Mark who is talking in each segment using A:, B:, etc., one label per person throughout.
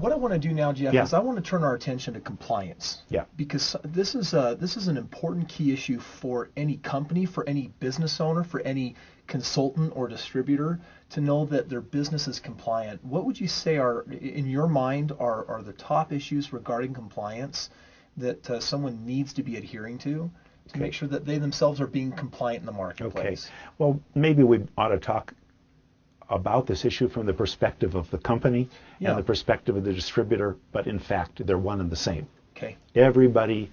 A: what I want to do now, Jeff,
B: Yeah.
A: is I want to turn our attention to compliance.
B: Yeah.
A: Because this is an important key issue for any company, for any business owner, for any consultant or distributor to know that their business is compliant. What would you say are, in your mind, are the top issues regarding compliance that someone needs to be adhering to make sure that they themselves are being compliant in the marketplace?
B: Okay. Well, maybe we ought to talk about this issue from the perspective of the company and the perspective of the distributor, but in fact, they're one and the same.
A: Okay.
B: Everybody's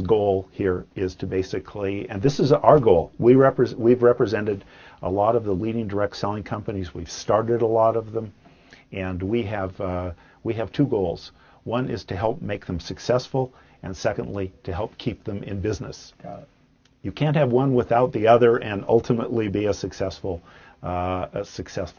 B: goal here is to basically, and this is our goal. We've represented a lot of the leading direct selling companies. We've started a lot of them, and we have two goals. One is to help make them successful, and secondly, to help keep them in business.
A: Got it.
B: You can't have one without the other and ultimately be a successful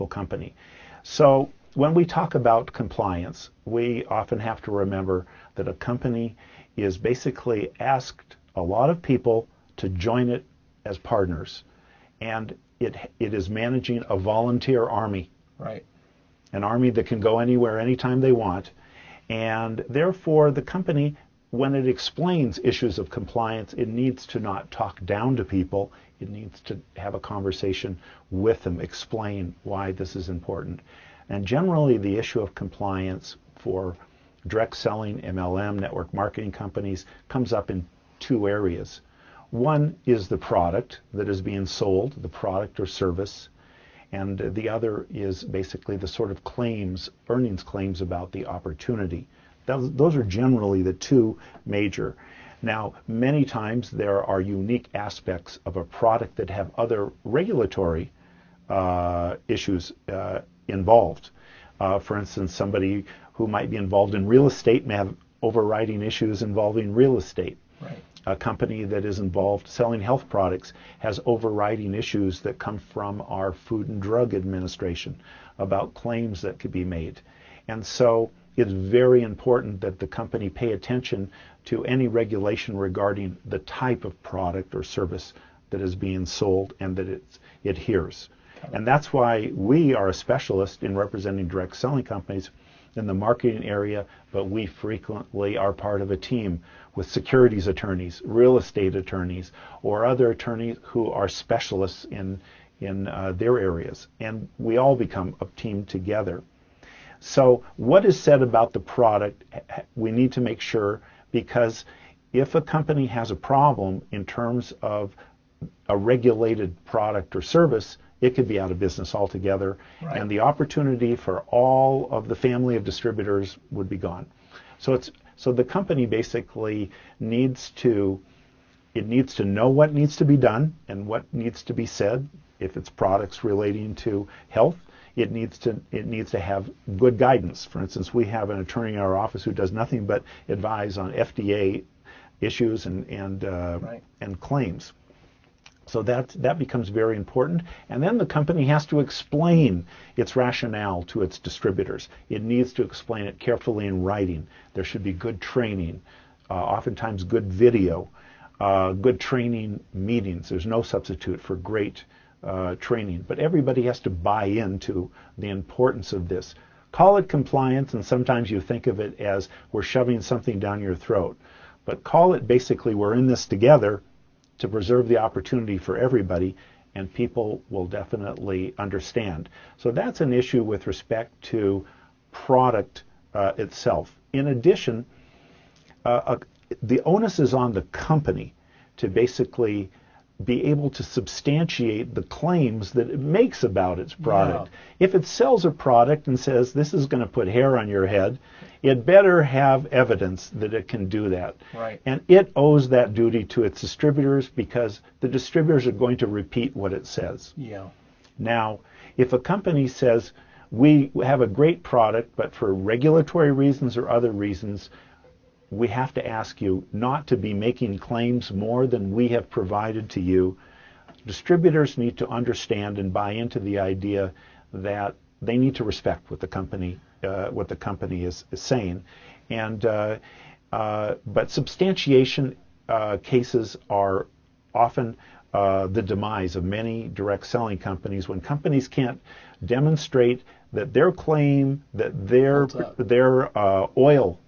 B: company. So when we talk about compliance, we often have to remember that a company is basically asked a lot of people to join it as partners, and it is managing a volunteer army.
A: Right.
B: An army that can go anywhere, anytime they want, and therefore the company, when it explains issues of compliance, it needs to not talk down to people. It needs to have a conversation with them, explain why this is important. And generally, the issue of compliance for direct selling, MLM, network marketing companies comes up in two areas. One is the product that is being sold, the product or service, and the other is basically the sort of claims, earnings claims about the opportunity. Those are generally the two major. Now, many times there are unique aspects of a product that have other regulatory issues involved. For instance, somebody who might be involved in real estate may have overriding issues involving real estate.
A: Right.
B: A company that is involved selling health products has overriding issues that come from our Food and Drug Administration about claims that could be made. And so it's very important that the company pay attention to any regulation regarding the type of product or service that is being sold and that it adheres. And that's why we are a specialist in representing direct selling companies in the marketing area, but we frequently are part of a team with securities attorneys, real estate attorneys, or other attorneys who are specialists in their areas. And we all become a team together. So what is said about the product, we need to make sure, because if a company has a problem in terms of a regulated product or service, it could be out of business altogether,
A: right.
B: And the opportunity for all of the family of distributors would be gone. So the company basically needs to know what needs to be done and what needs to be said. If it's products relating to health, it needs to have good guidance. For instance, we have an attorney in our office who does nothing but advise on FDA issues and claims. So that becomes very important. And then the company has to explain its rationale to its distributors. It needs to explain it carefully in writing. There should be good training, oftentimes good video, good training meetings. There's no substitute for great training, but everybody has to buy into the importance of this. Call it compliance, and sometimes you think of it as we're shoving something down your throat, but call it basically we're in this together to preserve the opportunity for everybody, and people will definitely understand. So that's an issue with respect to product itself. In addition, the onus is on the company to basically be able to substantiate the claims that it makes about its product. Yeah. If it sells a product and says this is going to put hair on your head, it better have evidence that it can do that.
A: Right.
B: And it owes that duty to its distributors, because the distributors are going to repeat what it says.
A: Yeah.
B: Now, if a company says we have a great product, but for regulatory reasons or other reasons, we have to ask you not to be making claims more than we have provided to you. Distributors need to understand and buy into the idea that they need to respect what the company is saying. And but substantiation cases are often the demise of many direct selling companies. When companies can't demonstrate that their claim that
A: Holds up.
B: their oil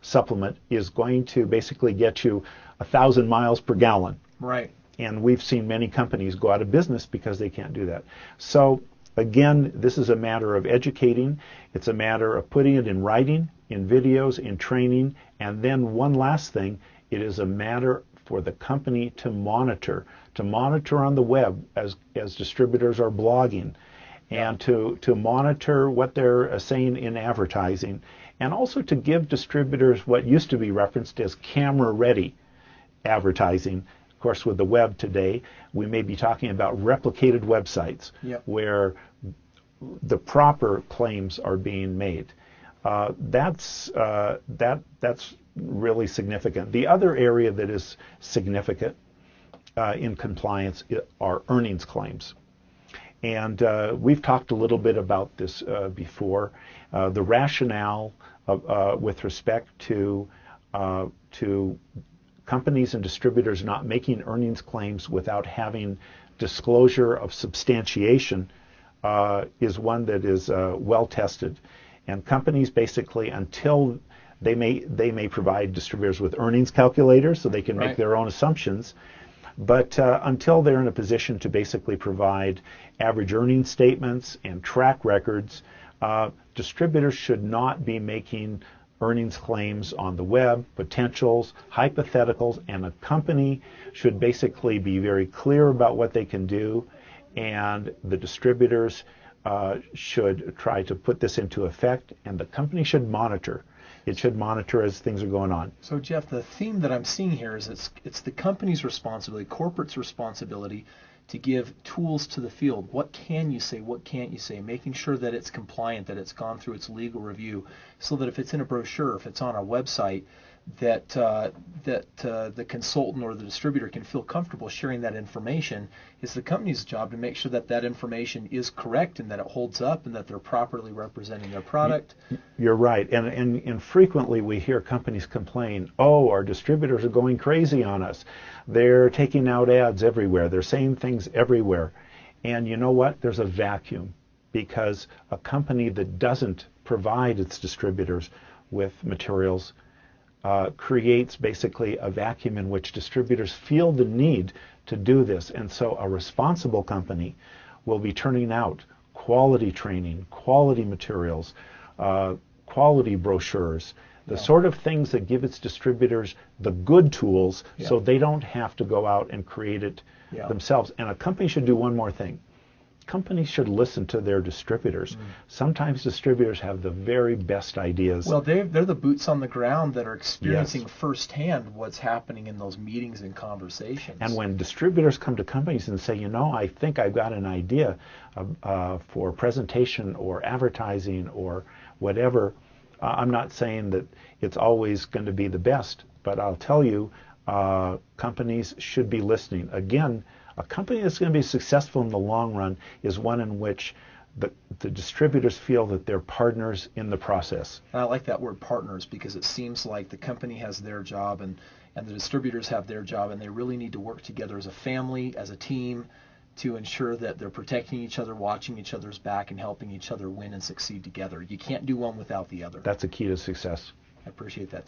B: supplement is going to basically get you 1,000 miles per gallon.
A: Right.
B: And we've seen many companies go out of business because they can't do that. So again, this is a matter of educating. It's a matter of putting it in writing, in videos, in training. And then one last thing, it is a matter for the company to monitor on the web as distributors are blogging, and to monitor what they're saying in advertising, and also to give distributors what used to be referenced as camera-ready advertising. Of course, with the web today, we may be talking about replicated websites where the proper claims are being made. That's really significant. The other area that is significant in compliance are earnings claims. And we've talked a little bit about this before. The rationale with respect to companies and distributors not making earnings claims without having disclosure of substantiation is one that is well tested. And companies basically, until they may provide distributors with earnings calculators so they can make their own assumptions, but until they're in a position to basically provide average earnings statements and track records, distributors should not be making earnings claims on the web, potentials, hypotheticals, and a company should basically be very clear about what they can do, and the distributors should try to put this into effect, and the company should monitor. It should monitor as things are going on.
A: So Jeff, the theme that I'm seeing here is it's the company's responsibility, corporate's responsibility to give tools to the field. What can you say? What can't you say? Making sure that it's compliant, that it's gone through its legal review, so that if it's in a brochure, if it's on a website, that the consultant or the distributor can feel comfortable sharing that information. It's the company's job to make sure that that information is correct and that it holds up and that they're properly representing their product.
B: You're right. And frequently we hear companies complain, oh, our distributors are going crazy on us. They're taking out ads everywhere. They're saying things everywhere. And you know what? There's a vacuum, because a company that doesn't provide its distributors with materials creates basically a vacuum in which distributors feel the need to do this. And so a responsible company will be turning out quality training, quality materials, quality brochures, the sort of things that give its distributors the good tools so they don't have to go out and create it themselves. And a company should do one more thing. Companies should listen to their distributors. Sometimes distributors have the very best ideas.
A: Well, they're the boots on the ground that are experiencing firsthand what's happening in those meetings and conversations.
B: And when distributors come to companies and say, you know, I think I've got an idea for presentation or advertising or whatever, I'm not saying that it's always going to be the best, but I'll tell you, companies should be listening. Again, a company that's going to be successful in the long run is one in which the distributors feel that they're partners in the process.
A: And I like that word partners, because it seems like the company has their job and the distributors have their job, and they really need to work together as a family, as a team, to ensure that they're protecting each other, watching each other's back, and helping each other win and succeed together. You can't do one without the other.
B: That's a key to success.
A: I appreciate that.